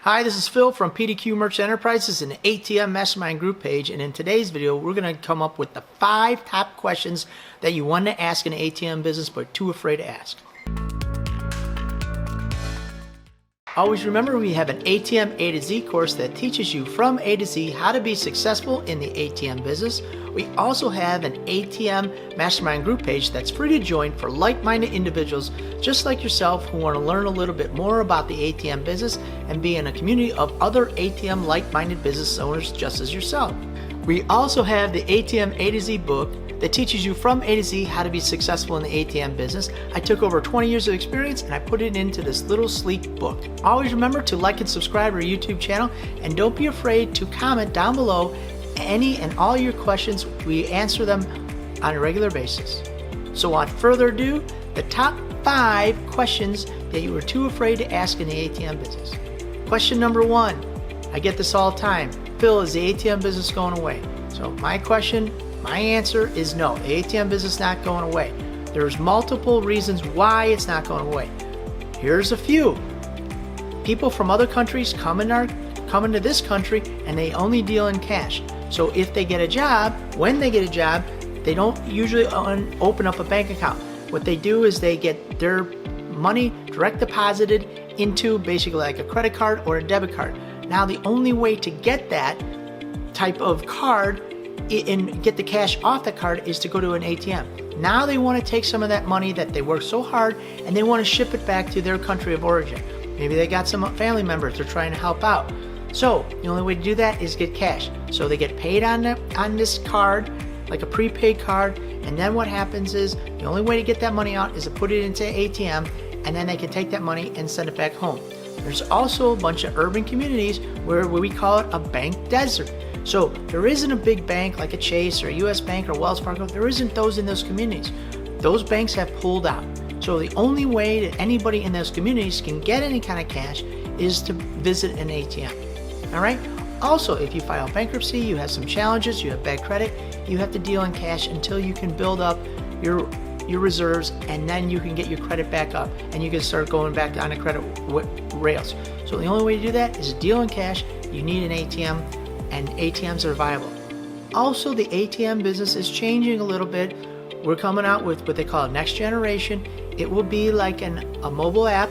Hi, this is Phil from PDQ Merchant Enterprises and ATM Mastermind Group page, and in today's video we're going to come up with the 5 top questions that you want to ask in an ATM business but too afraid to ask. Always remember, we have an ATM A to Z course that teaches you from A to Z how to be successful in the ATM business. We also have an ATM Mastermind Group page that's free to join for like-minded individuals just like yourself who want to learn a little bit more about the ATM business and be in a community of other ATM like-minded business owners just as yourself. We also have the ATM A to Z book that teaches you from A to Z how to be successful in the ATM business. I took over 20 years of experience and I put it into this little sleek book. Always remember to like and subscribe to our YouTube channel, and don't be afraid to comment down below any and all your questions. We answer them on a regular basis. So without further ado, the top 5 questions that you were too afraid to ask in the ATM business. Question number 1, I get this all the time. Phil, is the ATM business going away? So my answer is no. The ATM business is not going away. There's multiple reasons why it's not going away. Here's a few. People from other countries come into this country and they only deal in cash. So if they get a job, when they get a job, they don't usually open up a bank account. What they do is they get their money direct deposited into basically like a credit card or a debit card. Now the only way to get that type of card and get the cash off the card is to go to an ATM. Now they want to take some of that money that they worked so hard and they want to ship it back to their country of origin. Maybe they got some family members they're trying to help out. So the only way to do that is get cash. So they get paid on this card, like a prepaid card, and then what happens is the only way to get that money out is to put it into ATM, and then they can take that money and send it back home. There's also a bunch of urban communities where we call it a bank desert. So there isn't a big bank like a Chase or a US Bank or Wells Fargo. There isn't those in those communities. Those banks have pulled out. So the only way that anybody in those communities can get any kind of cash is to visit an ATM. All right? Also, if you file bankruptcy, you have some challenges, you have bad credit, you have to deal in cash until you can build up your reserves, and then you can get your credit back up and you can start going back on the credit rails. So the only way to do that is to deal in cash. You need an ATM, and ATMs are viable. Also, the ATM business is changing a little bit. We're coming out with what they call next generation. It will be like a mobile app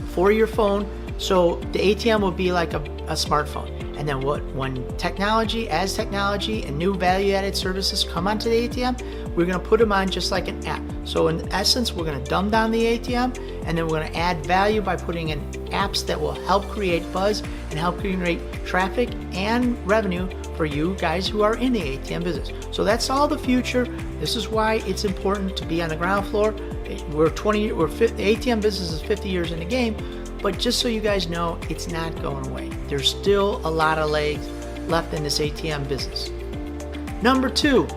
for your phone. So the ATM will be like a smartphone. And then when technology and new value-added services come onto the ATM, we're going to put them on just like an app. So in essence, we're going to dumb down the ATM, and then we're going to add value by putting in apps that will help create buzz and help create traffic and revenue for you guys who are in the ATM business. So that's all the future. This is why it's important to be on the ground floor. The ATM business is 50 years in the game. But just so you guys know, it's not going away. There's still a lot of legs left in this ATM business. Number 2,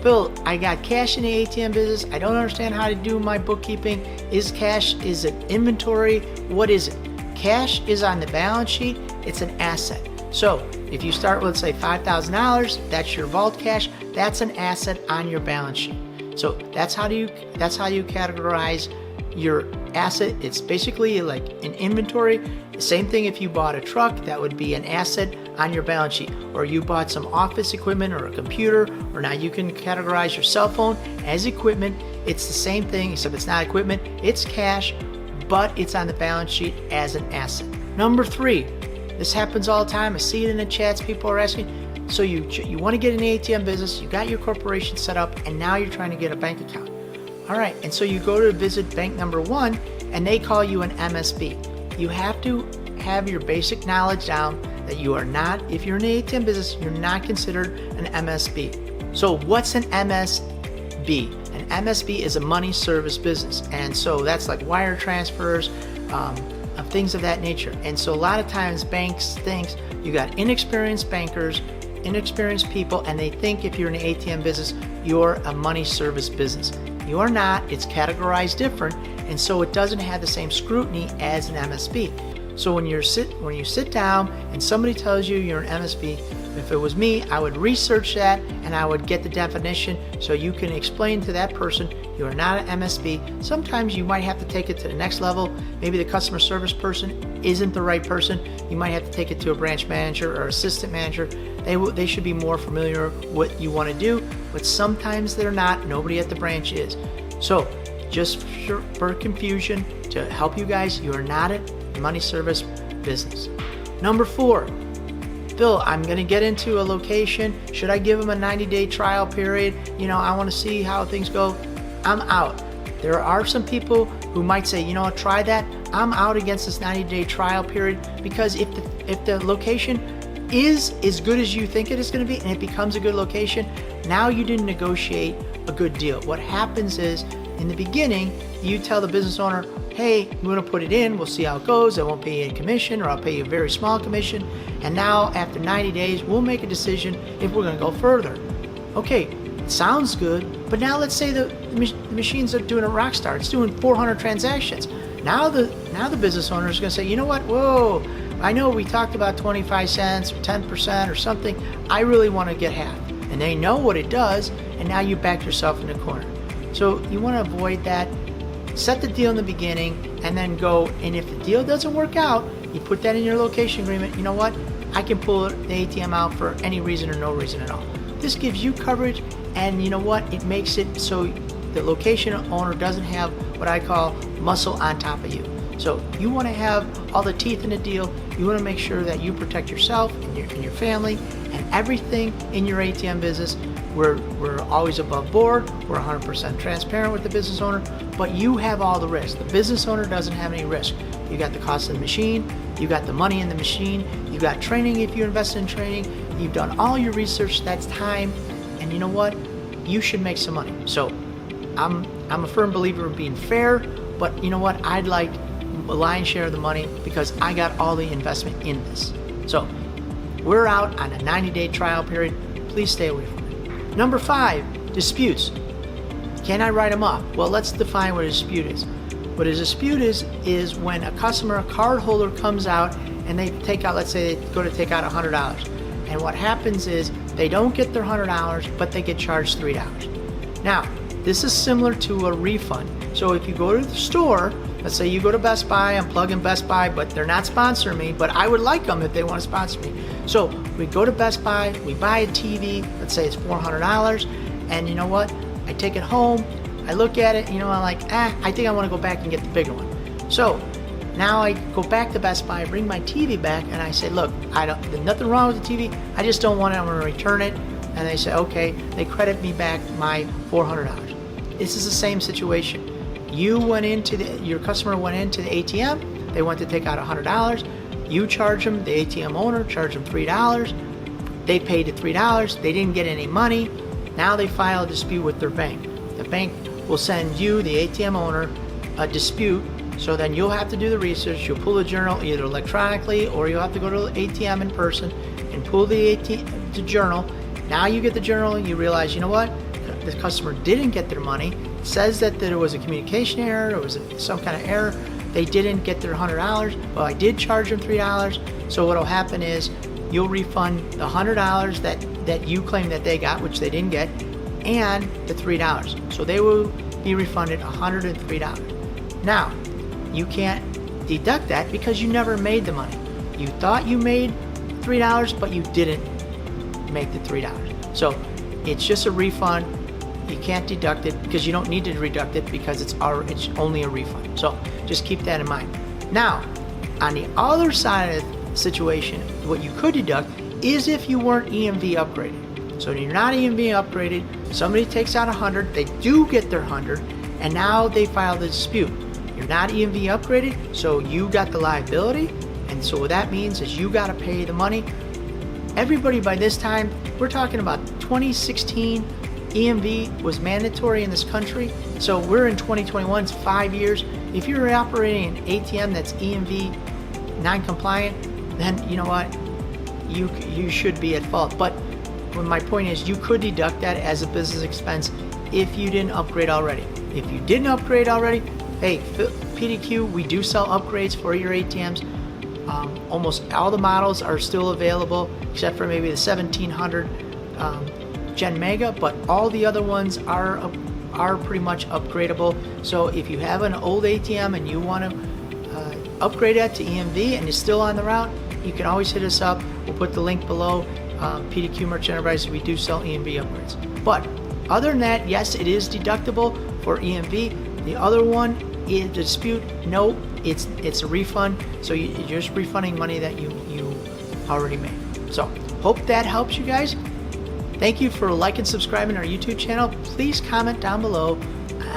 Phil, I got cash in the ATM business. I don't understand how to do my bookkeeping. Is it inventory? What is it? Cash is on the balance sheet. It's an asset. So if you start with, say, $5,000, that's your vault cash. That's an asset on your balance sheet. So that's how you categorize your asset. It's basically like an inventory. Same thing if you bought a truck, that would be an asset on your balance sheet. Or you bought some office equipment or a computer, or now you can categorize your cell phone as equipment. It's the same thing, except it's not equipment, it's cash, but it's on the balance sheet as an asset. Number 3, this happens all the time. I see it in the chats, people are asking, so you want to get an ATM business, you got your corporation set up, and now you're trying to get a bank account. All right, and so you go to visit bank number 1 and they call you an MSB. You have to have your basic knowledge down that you are not, if you're in the ATM business, you're not considered an MSB. So what's an MSB? An MSB is a money service business. And so that's like wire transfers, of things of that nature. And so a lot of times banks think you got inexperienced bankers, inexperienced people, and they think if you're in the ATM business, you're a money service business. You are not. It's categorized different, and so it doesn't have the same scrutiny as an MSB. So when you sit down and somebody tells you you're an MSB, if it was me, I would research that and I would get the definition so you can explain to that person you are not an MSB. Sometimes you might have to take it to the next level. Maybe the customer service person isn't the right person. You might have to take it to a branch manager or assistant manager. They should be more familiar with what you want to do, but sometimes they're not. Nobody at the branch is. So just for confusion, to help you guys, you are not a money service business. Number 4, Phil, I'm going to get into a location. Should I give them a 90-day trial period? I want to see how things go. I'm out. There are some people who might say, try that. I'm out against this 90-day trial period, because if the location is as good as you think it is going to be and it becomes a good location, now you didn't negotiate a good deal. What happens is, in the beginning, you tell the business owner, hey, I'm going to put it in, we'll see how it goes, I won't pay you a commission, or I'll pay you a very small commission, and now after 90 days, we'll make a decision if we're going to go further. Okay, it sounds good, but now let's say the machines are doing a rock star, it's doing 400 transactions. Now the business owner is going to say, you know what, whoa, I know we talked about 25 cents or 10% or something, I really want to get half. And they know what it does, and now you back yourself in the corner. So you want to avoid that. Set the deal in the beginning and then go, and if the deal doesn't work out, you put that in your location agreement. You know what? I can pull the ATM out for any reason or no reason at all. This gives you coverage, and you know what? It makes it so the location owner doesn't have what I call muscle on top of you. So you want to have all the teeth in the deal. You want to make sure that you protect yourself and your family and everything in your ATM business. We're always above board. We're 100% transparent with the business owner, but you have all the risk. The business owner doesn't have any risk. You got the cost of the machine, you got the money in the machine, you got training if you invest in training, you've done all your research, that's time, and you know what? You should make some money. So I'm a firm believer of being fair, but you know what? I'd like a lion's share of the money because I got all the investment in this. So we're out on a 90-day trial period. Please stay away from it. Number 5, disputes. Can I write them off? Well, let's define what a dispute is. What a dispute is when a customer, a card holder comes out and they take out, let's say they go to take out $100. And what happens is they don't get their $100, but they get charged $3. Now, this is similar to a refund. So if you go to the store, let's say you go to Best Buy, I'm plugging Best Buy, but they're not sponsoring me, but I would like them if they want to sponsor me. So we go to Best Buy, we buy a TV, let's say it's $400, and you know what? I take it home, I look at it, I'm like, I think I want to go back and get the bigger one. So now I go back to Best Buy, bring my TV back, and I say, look, there's nothing wrong with the TV, I just don't want it, I'm going to return it. And they say, okay, they credit me back my $400. This is the same situation. Your customer went into the ATM, they went to take out $100, you charge them, the ATM owner charged them $3, they paid the $3, they didn't get any money, now they file a dispute with their bank. The bank will send you, the ATM owner, a dispute, so then you'll have to do the research, you'll pull the journal either electronically or you'll have to go to the ATM in person and pull the journal. Now you get the journal and you realize, you know what, the customer didn't get their money. It says that there was a communication error, there was some kind of error, they didn't get their $100, well I did charge them $3, so what'll happen is you'll refund the $100 that you claim that they got, which they didn't get, and the $3. So they will be refunded $103. Now, you can't deduct that because you never made the money. You thought you made $3, but you didn't make the $3. So it's just a refund. You can't deduct it because you don't need to deduct it because it's only a refund. So just keep that in mind. Now, on the other side of the situation, what you could deduct is if you weren't EMV upgraded. So you're not EMV upgraded, somebody takes out 100, they do get their 100, and now they file the dispute. You're not EMV upgraded, so you got the liability, and so what that means is you got to pay the money. Everybody by this time, we're talking about 2016, EMV was mandatory in this country, so we're in 2021, it's 5 years. If you're operating an ATM that's EMV non-compliant, then you know what, you should be at fault. But my point is you could deduct that as a business expense if you didn't upgrade already. If you didn't upgrade already, hey, PDQ, we do sell upgrades for your ATMs. Almost all the models are still available except for maybe the 1700 Gen Mega, but all the other ones are pretty much upgradable. So if you have an old ATM and you want to upgrade that to EMV and it's still on the route, you can always hit us up. We'll put the link below. PDQ Merchant Enterprises, we do sell EMV upgrades. But other than that, yes, it is deductible for EMV. The other one is dispute. No, it's a refund. So you're just refunding money that you already made. So hope that helps you guys. Thank you for liking and subscribing to our YouTube channel. Please comment down below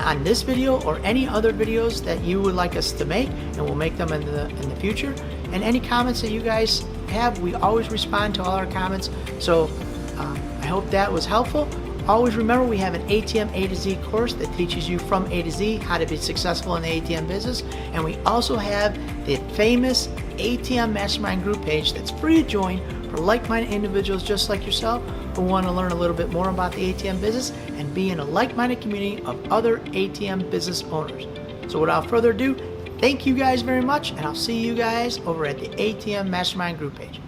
on this video or any other videos that you would like us to make, and we'll make them in the future. And any comments that you guys have, we always respond to all our comments. So I hope that was helpful. Always remember, we have an ATM A to Z course that teaches you from A to Z how to be successful in the ATM business. And we also have the famous ATM Mastermind group page that's free to join for like-minded individuals just like yourself who want to learn a little bit more about the ATM business and be in a like-minded community of other ATM business owners. So without further ado, thank you guys very much, and I'll see you guys over at the ATM Mastermind group page.